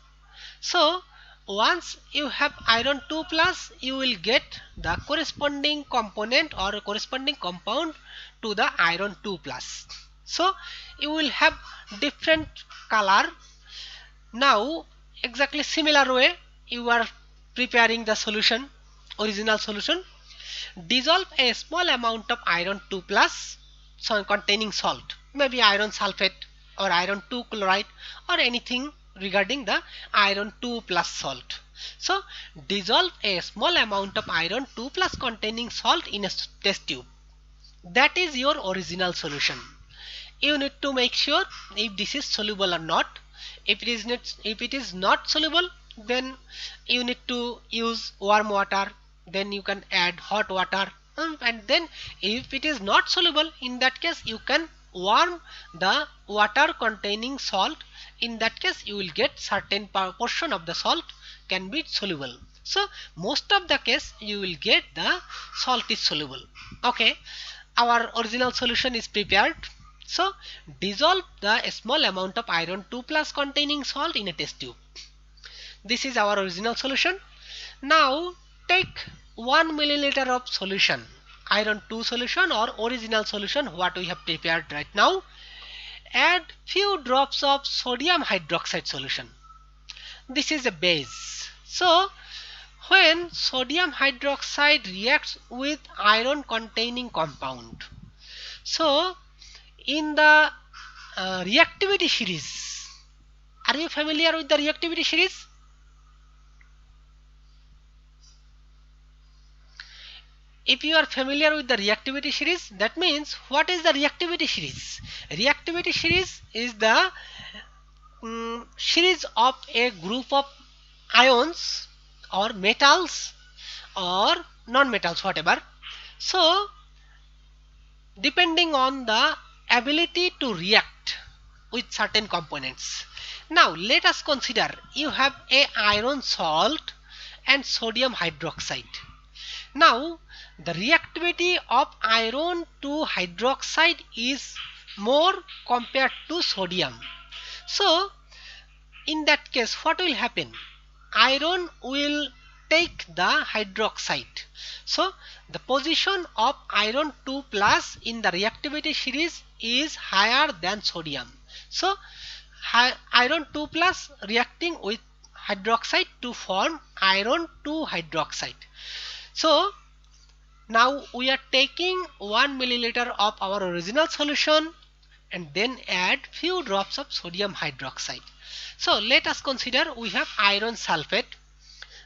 So once you have iron 2 plus, you will get the corresponding component or corresponding compound to the iron 2 plus. So you will have different color. Now exactly similar way you are preparing the solution, original solution. Dissolve a small amount of iron 2 plus containing salt, maybe iron sulfate or iron 2 chloride or anything regarding the iron 2 plus salt. So dissolve a small amount of iron 2 plus containing salt in a test tube. That is your original solution. You need to make sure if this is soluble or not. If it is not soluble, then you need to use warm water, then you can add hot water, and then if it is not soluble, in that case you can warm the water containing salt in that case you will get certain portion of the salt can be soluble. So most of the case you will get the salt is soluble. Okay, our original solution is prepared. So dissolve the small amount of iron 2 plus containing salt in a test tube. This is our original solution. Now take 1 milliliter of solution, iron 2 solution or original solution what we have prepared right now. Add few drops of sodium hydroxide solution. This is a base. So when sodium hydroxide reacts with iron containing compound, so in the reactivity series, are you familiar with the reactivity series? If you are familiar with the reactivity series, that means what is the reactivity series? Reactivity series is the series of a group of ions or metals or non-metals, whatever. So depending on the ability to react with certain components. Now let us consider you have a iron salt and sodium hydroxide. Now the reactivity of iron to hydroxide is more compared to sodium. So in that case what will happen? Iron will take the hydroxide. So the position of iron 2 plus in the reactivity series is higher than sodium. So iron 2 plus reacting with hydroxide to form iron 2 hydroxide. So now we are taking 1 milliliter of our original solution and then add few drops of sodium hydroxide. So let us consider we have iron sulfate.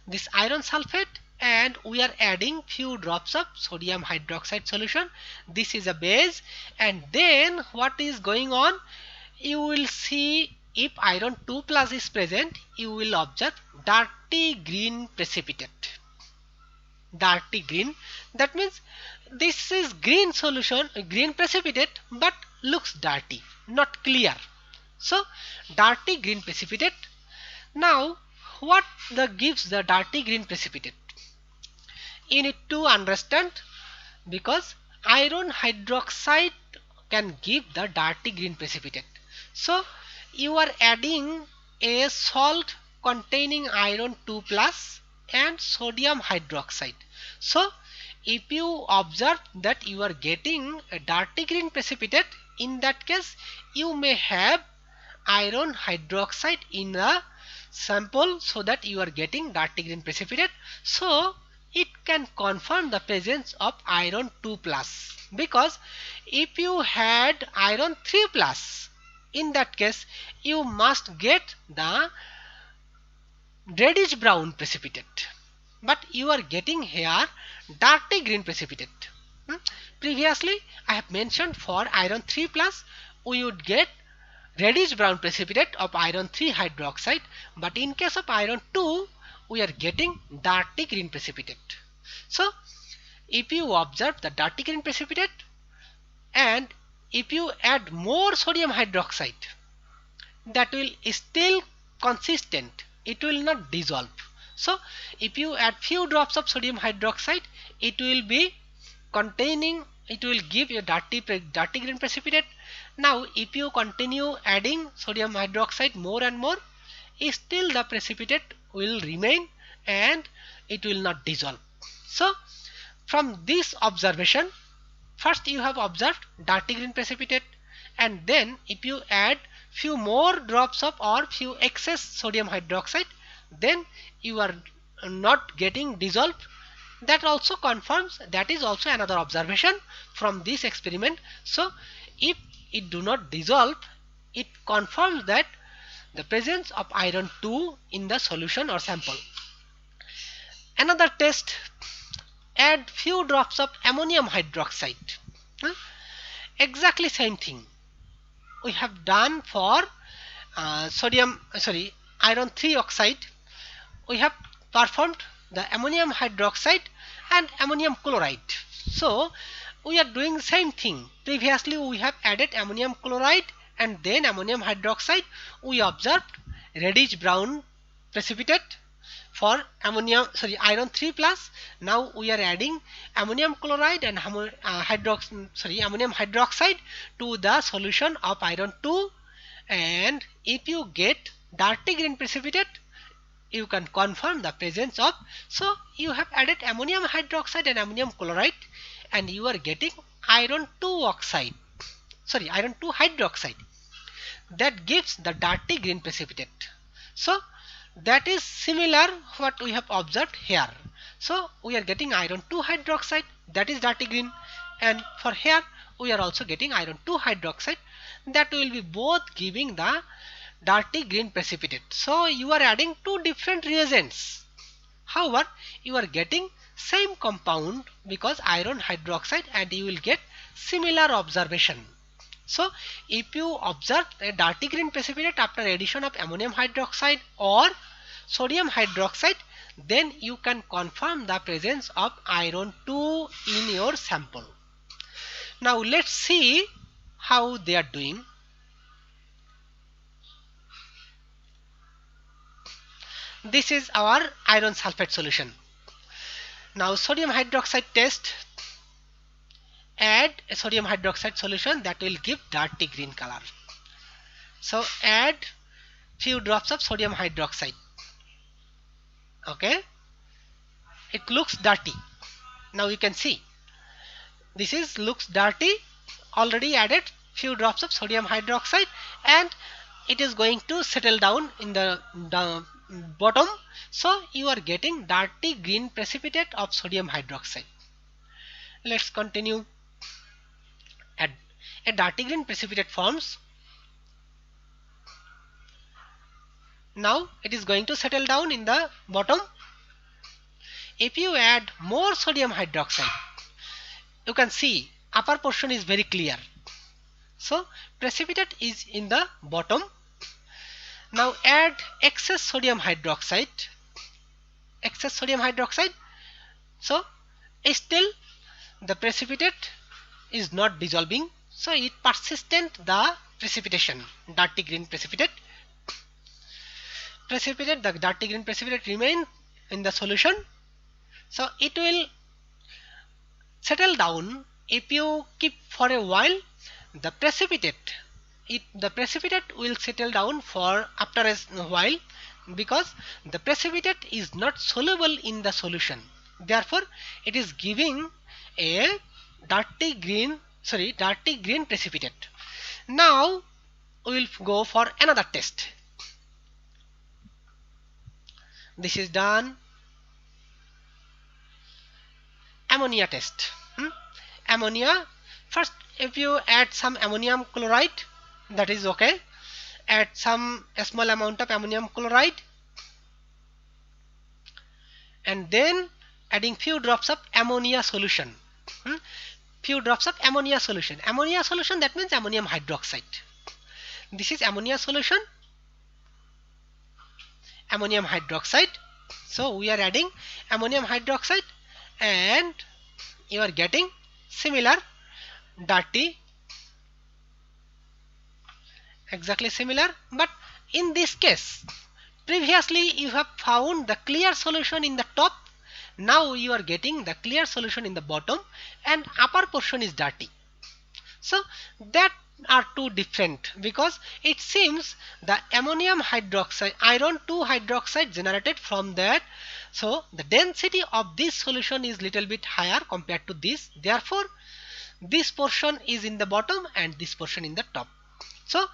This iron sulfate and we are adding few drops of sodium hydroxide solution. This is a base, and then what is going on? You will see if iron 2 plus is present, you will observe dirty green precipitate. Dirty green, that means this is green solution, green precipitate, but looks dirty, not clear. So dirty green precipitate. Now what gives the dirty green precipitate? You need to understand, because iron hydroxide can give the dirty green precipitate. So you are adding a salt containing iron 2 plus and sodium hydroxide. So if you observe that you are getting a dirty green precipitate, in that case you may have iron hydroxide in the sample, so that you are getting dirty green precipitate. So it can confirm the presence of iron 2 plus, because if you had iron 3 plus, in that case you must get the reddish brown precipitate, but you are getting here dirty green precipitate. Previously I have mentioned for iron 3 plus we would get reddish brown precipitate of iron 3 hydroxide, but in case of iron 2 we are getting dirty green precipitate. So if you observe the dirty green precipitate and if you add more sodium hydroxide, that will still consistent, it will not dissolve. So if you add few drops of sodium hydroxide, it will be containing, it will give a dirty green precipitate. Now if you continue adding sodium hydroxide more and more, still the precipitate will remain and it will not dissolve. So from this observation, first you have observed dirty green precipitate, and then if you add few more drops of or few excess sodium hydroxide, then you are not getting dissolved. That also confirms, that is also another observation from this experiment. So if it do not dissolve, it confirms that the presence of iron 2 in the solution or sample. Another test, add few drops of ammonium hydroxide. Exactly same thing we have done for iron 3 oxide. We have performed the ammonium hydroxide and ammonium chloride. So we are doing same thing. Previously we have added ammonium chloride and then ammonium hydroxide, we observed reddish brown precipitate for iron 3 plus. Now we are adding ammonium chloride and ammonium hydroxide to the solution of iron 2, and if you get dirty green precipitate, you can confirm the presence of. So you have added ammonium hydroxide and ammonium chloride, and you are getting iron 2 hydroxide that gives the dirty green precipitate. So that is similar what we have observed here. So we are getting iron 2 hydroxide, that is dirty green, and for here we are also getting iron 2 hydroxide, that will be both giving the dirty green precipitate. So you are adding two different reagents. However, you are getting same compound because iron hydroxide, and you will get similar observation. So if you observe a dirty green precipitate after addition of ammonium hydroxide or sodium hydroxide, then you can confirm the presence of iron 2 in your sample. Now let's see how they are doing. This is our iron sulfate solution. Now sodium hydroxide test. Add a sodium hydroxide solution that will give dirty green color. So add few drops of sodium hydroxide. Okay, it looks dirty. Now you can see this looks dirty. Already added few drops of sodium hydroxide, and it is going to settle down in the bottom. So you are getting dirty green precipitate of sodium hydroxide. Let's continue. A dirty green precipitate forms. Now it is going to settle down in the bottom. If you add more sodium hydroxide, you can see upper portion is very clear. So precipitate is in the bottom. Now add excess sodium hydroxide. So still the precipitate is not dissolving. So it persistent the precipitation, dirty green precipitate. The dirty green precipitate remain in the solution. So it will settle down if you keep for a while. The precipitate will settle down for after a while, because the precipitate is not soluble in the solution. Therefore it is giving a dirty green precipitate. Now we will go for another test. This is done. Ammonia test. Ammonia, first if you add some ammonium chloride, that is okay. Add a small amount of ammonium chloride, and then adding few drops of ammonia solution. Ammonia solution, that means ammonium hydroxide. This is ammonia solution, ammonium hydroxide. So we are adding ammonium hydroxide, and you are getting similar dirty, exactly similar. But in this case, previously you have found the clear solution in the top. Now you are getting the clear solution in the bottom, and upper portion is dirty. So that are two different, because it seems the ammonium hydroxide, iron 2 hydroxide generated from that. So the density of this solution is little bit higher compared to this. Therefore this portion is in the bottom and this portion in the top. So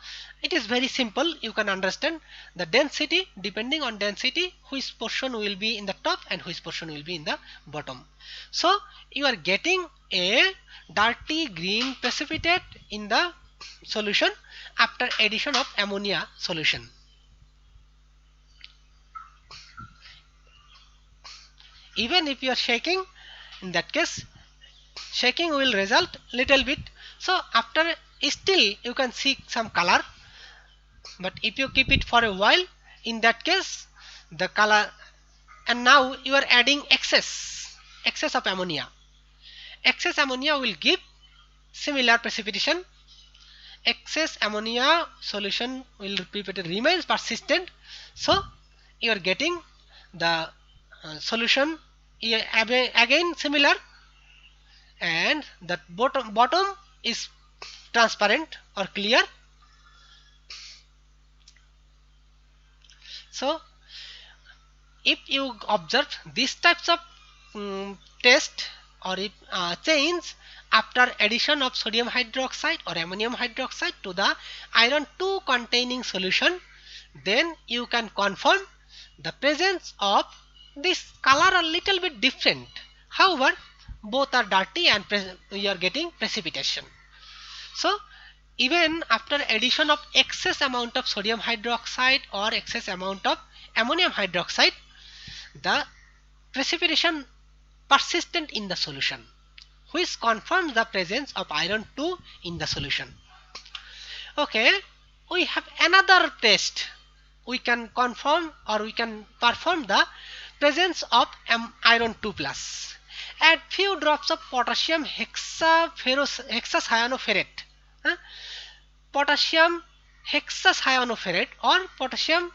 it is very simple. You can understand the density, depending on density, which portion will be in the top and which portion will be in the bottom. So you are getting a dirty green precipitate in the solution after addition of ammonia solution. Even if you are shaking, in that case shaking will result little bit. So after still you can see some color, but if you keep it for a while, in that case the color. And now you are adding excess of ammonia. Excess ammonia will give similar precipitation. excess ammonia solution will remains persistent, so you are getting the solution again similar, and the bottom is transparent or clear. So if you observe these types of test, or if change after addition of sodium hydroxide or ammonium hydroxide to the iron 2 containing solution, then you can confirm the presence of this color a little bit different. However, both are dirty and you are getting precipitation. So even after addition of excess amount of sodium hydroxide or excess amount of ammonium hydroxide, the precipitation persistent in the solution, which confirms the presence of iron 2 in the solution. Okay, we have another test. We can confirm or we can perform the presence of iron 2 plus. Add few drops of potassium hexacyanoferrate. Potassium hexacyanoferrate or potassium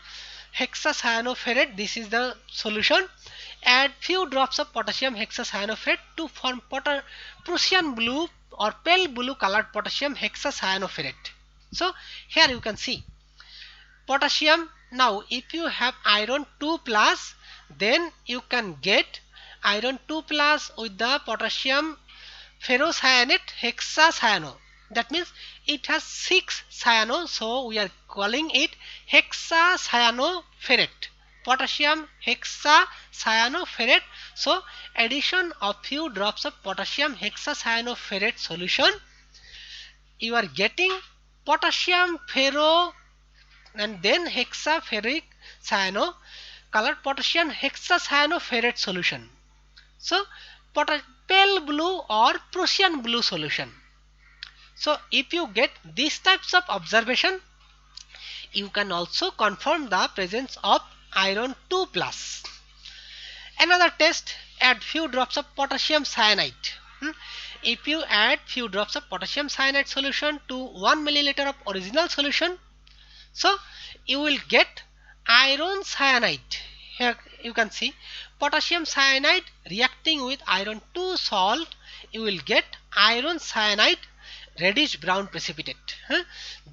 hexacyanoferrate, this is the solution. Add few drops of potassium hexacyanoferrate to form Prussian blue or pale blue colored potassium hexacyanoferrate. So here you can see potassium. Now if you have iron 2 plus, then you can get iron 2 plus with the potassium ferrocyanate hexacyano. That means it has 6 cyano, so we are calling it hexacyanoferrate, potassium hexacyanoferrate. So addition of few drops of potassium hexacyanoferrate solution, you are getting potassium ferro and then hexaferric cyano colored potassium hexacyanoferrate solution. So pale blue or Prussian blue solution. So if you get these types of observation, you can also confirm the presence of iron 2 plus. Another test, add few drops of potassium cyanide. If you add few drops of potassium cyanide solution to 1 milliliter of original solution, so you will get iron cyanide. Here you can see potassium cyanide reacting with iron 2 salt, you will get iron cyanide reddish brown precipitate.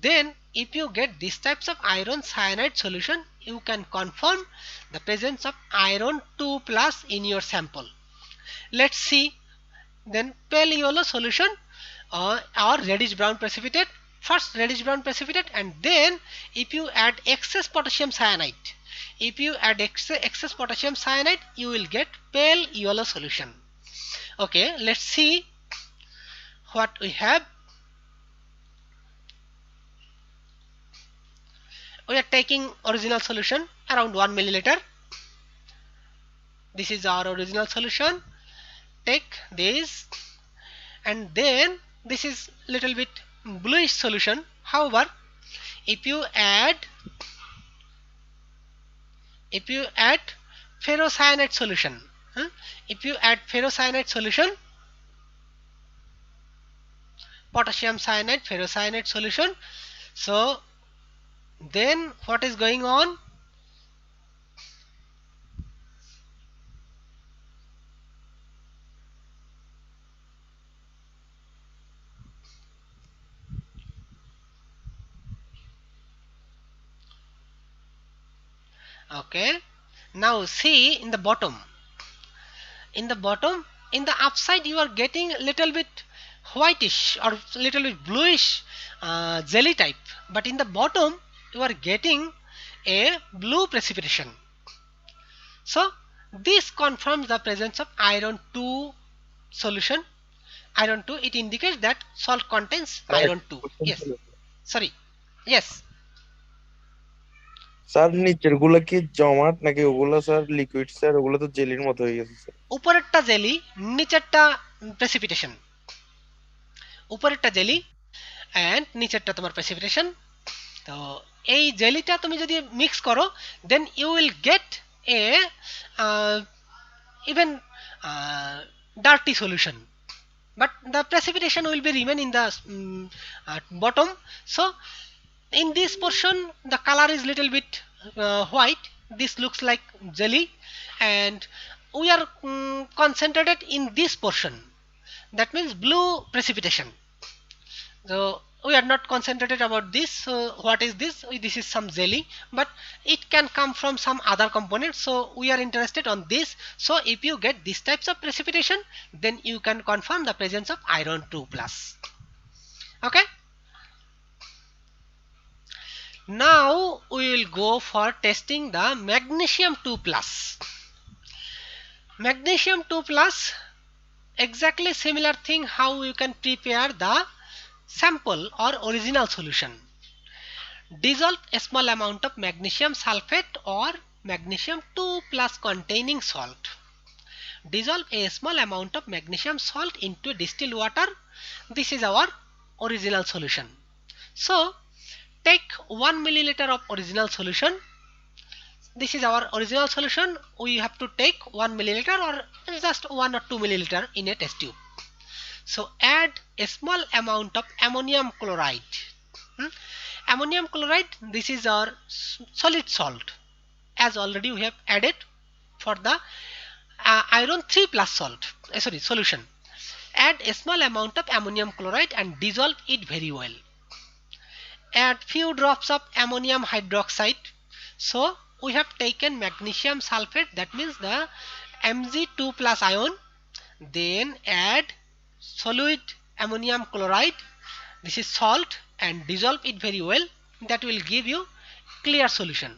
Then if you get these types of iron cyanide solution, you can confirm the presence of iron 2 plus in your sample. Let's see then pale yellow solution or reddish brown precipitate. First reddish brown precipitate, and then if you add excess potassium cyanide, if you add excess potassium cyanide, you will get pale yellow solution. Okay, let's see what we have. We are taking original solution around 1 milliliter. This is our original solution. Take this, and then this is little bit bluish solution. However, if you add ferrocyanate solution, potassium cyanide ferrocyanate solution, so then what is going on? Okay, now see in the bottom. In the upside you are getting a little bit whitish or little bit bluish jelly type, but in the bottom you are getting a blue precipitation. So this confirms the presence of iron 2 solution. Iron 2, it indicates that salt contains iron 2. Yes, sorry, yes. Sir নিচের গুলো কি জমাট নাকি ওগুলো sir liquid sir? ওগুলো তো জেলির মতো হয়ে গেছে স্যার। উপরেরটা জেলি, নিচেরটা প্রেসিপিটেশন। উপরেরটা জেলি এন্ড নিচেরটা তোমার প্রেসিপিটেশন। তো এই জেলিটা তুমি যদি মিক্স করো, then you will get a even dirty solution but the precipitation will be remain in the bottom. So in this portion the color is little bit white. This looks like jelly, and we are concentrated in this portion, that means blue precipitation. So we are not concentrated about this. So what is this? This is some jelly, but it can come from some other component, so we are interested on this. So if you get these types of precipitation, then you can confirm the presence of iron 2 plus. Okay, now we will go for testing the magnesium 2 plus. Magnesium 2 plus, exactly similar thing how you can prepare the sample or original solution. Dissolve a small amount of magnesium sulfate or magnesium 2 plus containing salt. Dissolve a small amount of magnesium salt into distilled water. This is our original solution. So take 1 milliliter of original solution. This is our original solution. We have to take 1 milliliter or just 1 or 2 milliliter in a test tube. So add a small amount of ammonium chloride. Ammonium chloride, this is our solid salt, as already we have added for the iron 3 plus solution. Add a small amount of ammonium chloride and dissolve it very well. Add few drops of ammonium hydroxide. So we have taken magnesium sulfate, that means the Mg2 plus ion, then add solid ammonium chloride, this is salt, and dissolve it very well. That will give you clear solution.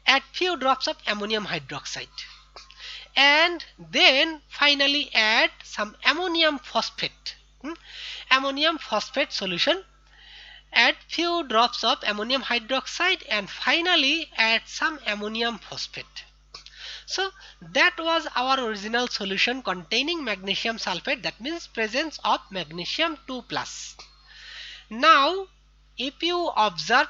Add few drops of ammonium hydroxide, and then finally add some ammonium phosphate. Ammonium phosphate solution. Add few drops of ammonium hydroxide and finally add some ammonium phosphate. So that was our original solution containing magnesium sulfate, that means presence of magnesium 2 plus. Now if you observe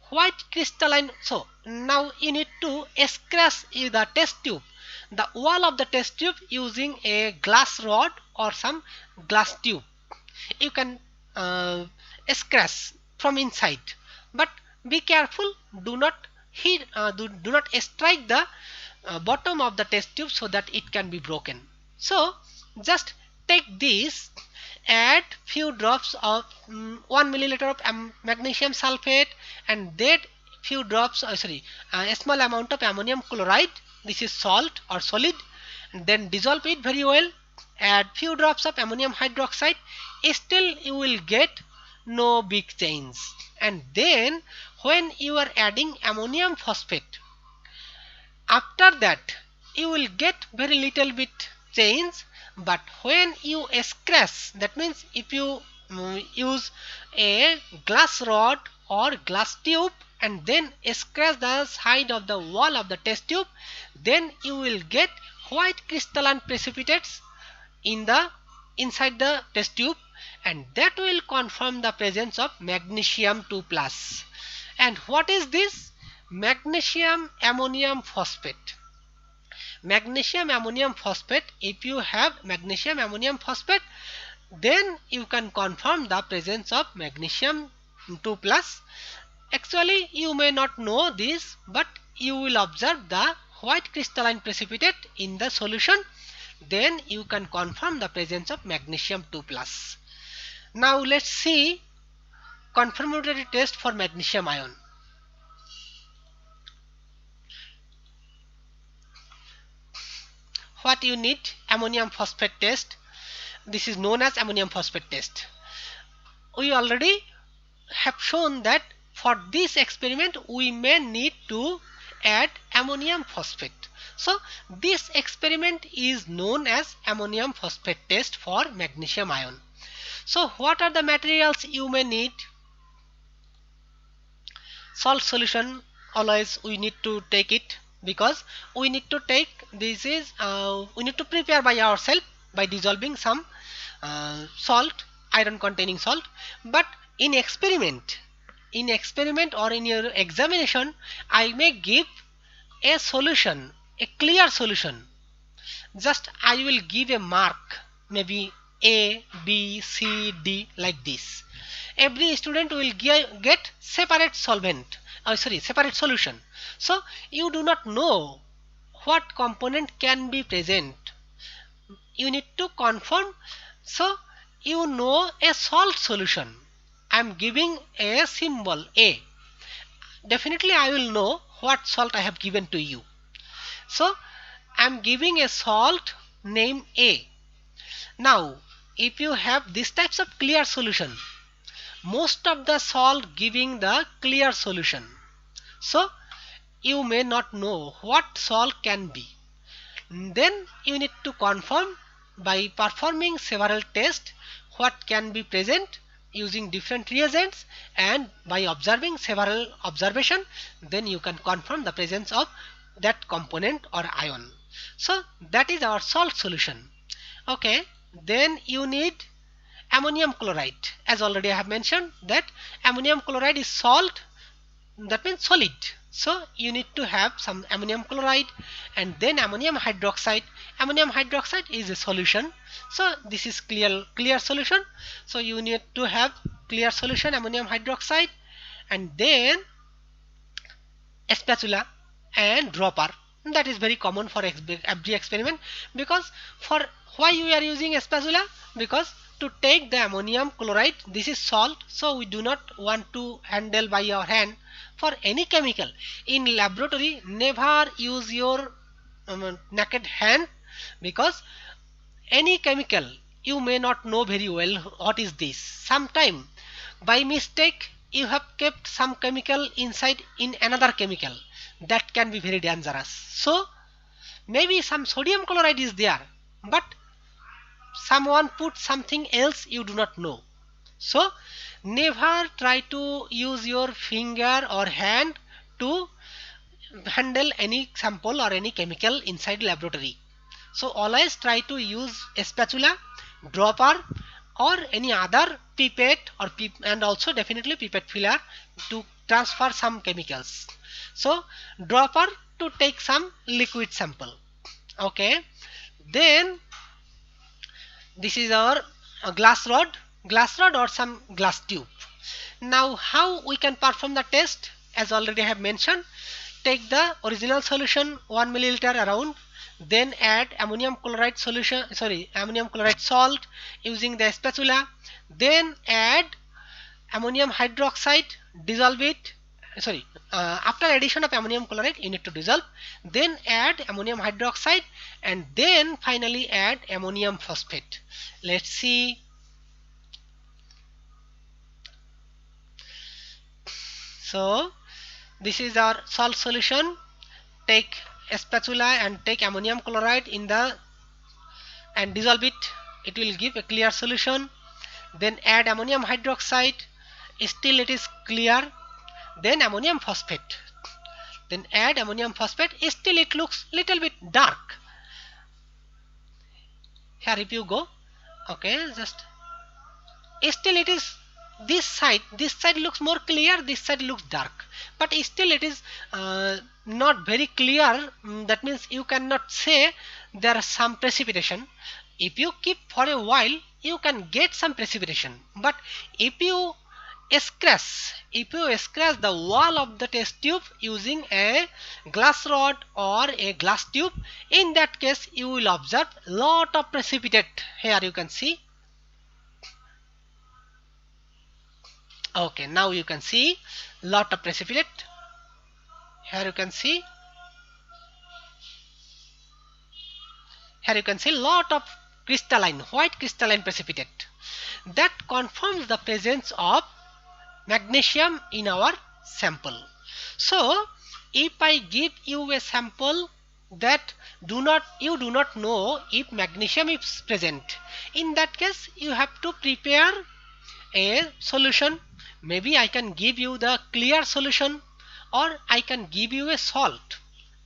white crystalline, so now you need to scratch the test tube, the wall of the test tube, using a glass rod or some glass tube. You can scratch from inside, but be careful, do not hit, do not strike the bottom of the test tube so that it can be broken. So just take this, add few drops of 1 milliliter of magnesium sulfate, and then few drops a small amount of ammonium chloride, this is salt or solid, and then dissolve it very well. Add few drops of ammonium hydroxide. Still you will get no big change. And then when you are adding ammonium phosphate, after that you will get very little bit change. But when you scratch, that means if you use a glass rod or glass tube and then scratch the side of the wall of the test tube, then you will get white crystalline precipitates inside the test tube, and that will confirm the presence of magnesium 2 plus. And what is this? Magnesium ammonium phosphate. Magnesium ammonium phosphate, if you have magnesium ammonium phosphate, then you can confirm the presence of magnesium 2 plus. Actually you may not know this, but you will observe the white crystalline precipitate in the solution, then you can confirm the presence of magnesium 2 plus. Now let's see confirmatory test for magnesium ion. What you need? Ammonium phosphate test. This is known as ammonium phosphate test. We already have shown that for this experiment we may need to add ammonium phosphate. So this experiment is known as ammonium phosphate test for magnesium ion. So what are the materials you may need? Salt solution, always we need to take it, because we need to take this is we need to prepare by ourselves by dissolving some salt, iron containing salt. But in experiment or in your examination, I may give a solution, a clear solution. Just I will give a mark, maybe A, B, C, D like this. Every student will get separate solvent, separate solution. So you do not know what component can be present. You need to confirm. So you know a salt solution. I am giving a symbol A. Definitely I will know what salt I have given to you. So I am giving a salt name A. Now if you have these types of clear solution, most of the salt giving the clear solution, so you may not know what salt can be. Then you need to confirm by performing several tests what can be present using different reagents, and by observing several observation, then you can confirm the presence of that component or ion. So that is our salt solution. Okay, then you need ammonium chloride. As already I have mentioned that ammonium chloride is salt, that means solid. So you need to have some ammonium chloride, and then ammonium hydroxide. Ammonium hydroxide is a solution, so this is clear solution. So you need to have clear solution ammonium hydroxide, and then a spatula and dropper. That is very common for every experiment, because for why we are using a spatula, because to take the ammonium chloride, this is salt, so we do not want to handle by our hand. For any chemical in laboratory, never use your naked hand, because any chemical you may not know very well what is this. Sometime by mistake you have kept some chemical inside in another chemical, that can be very dangerous. So maybe some sodium chloride is there, but someone put something else you do not know. So never try to use your finger or hand to handle any sample or any chemical inside laboratory. So always try to use a spatula, dropper, or any other pipette or and also definitely pipette filler to transfer some chemicals. So dropper to take some liquid sample. Okay, then this is our glass rod or some glass tube. Now how we can perform the test? As already I have mentioned, take the original solution 1 milliliter around, then add ammonium chloride salt using the spatula, then add ammonium hydroxide, dissolve it. After addition of ammonium chloride you need to dissolve, then add ammonium hydroxide, and then finally add ammonium phosphate. Let's see. So this is our salt solution. Take a spatula and take ammonium chloride in the and dissolve it. It will give a clear solution. Then add ammonium hydroxide. Still it is clear. Then ammonium phosphate. Then add ammonium phosphate. Still it looks little bit dark. Here if you go, okay, just still it is this side looks more clear, this side looks dark, but still it is not very clear. That means you cannot say there is some precipitation. If you keep for a while you can get some precipitation, but if you scratch the wall of the test tube using a glass rod or a glass tube, in that case you will observe lot of precipitate. Here you can see. Okay, now you can see lot of precipitate. Here you can see. Here you can see lot of white crystalline precipitate. That confirms the presence of magnesium in our sample. So if I give you a sample that you do not know if magnesium is present, in that case you have to prepare a solution. Maybe I can give you the clear solution, or I can give you a salt.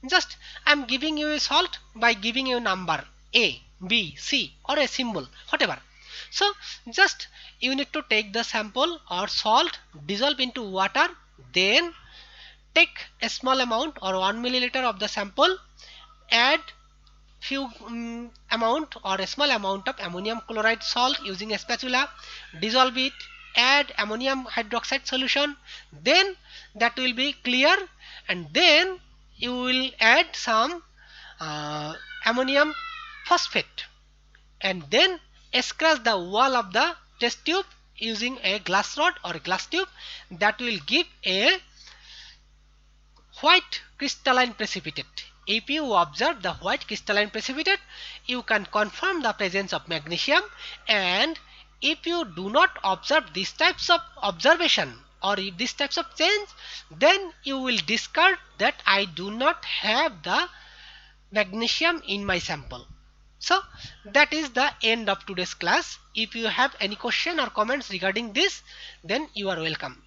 Just I am giving you a salt by giving you a number A, B, C, or a symbol, whatever. So just you need to take the sample or salt, dissolve into water, then take a small amount or 1 milliliter of the sample, add few amount or a small amount of ammonium chloride salt using a spatula, dissolve it, add ammonium hydroxide solution, then that will be clear, and then you will add some ammonium phosphate, and then scratch the wall of the test tube using a glass rod or a glass tube. That will give a white crystalline precipitate. If you observe the white crystalline precipitate, you can confirm the presence of magnesium. And if you do not observe these types of observation or if these types of change, then you will discard that I do not have the magnesium in my sample. So that is the end of today's class. If you have any question or comments regarding this, then you are welcome.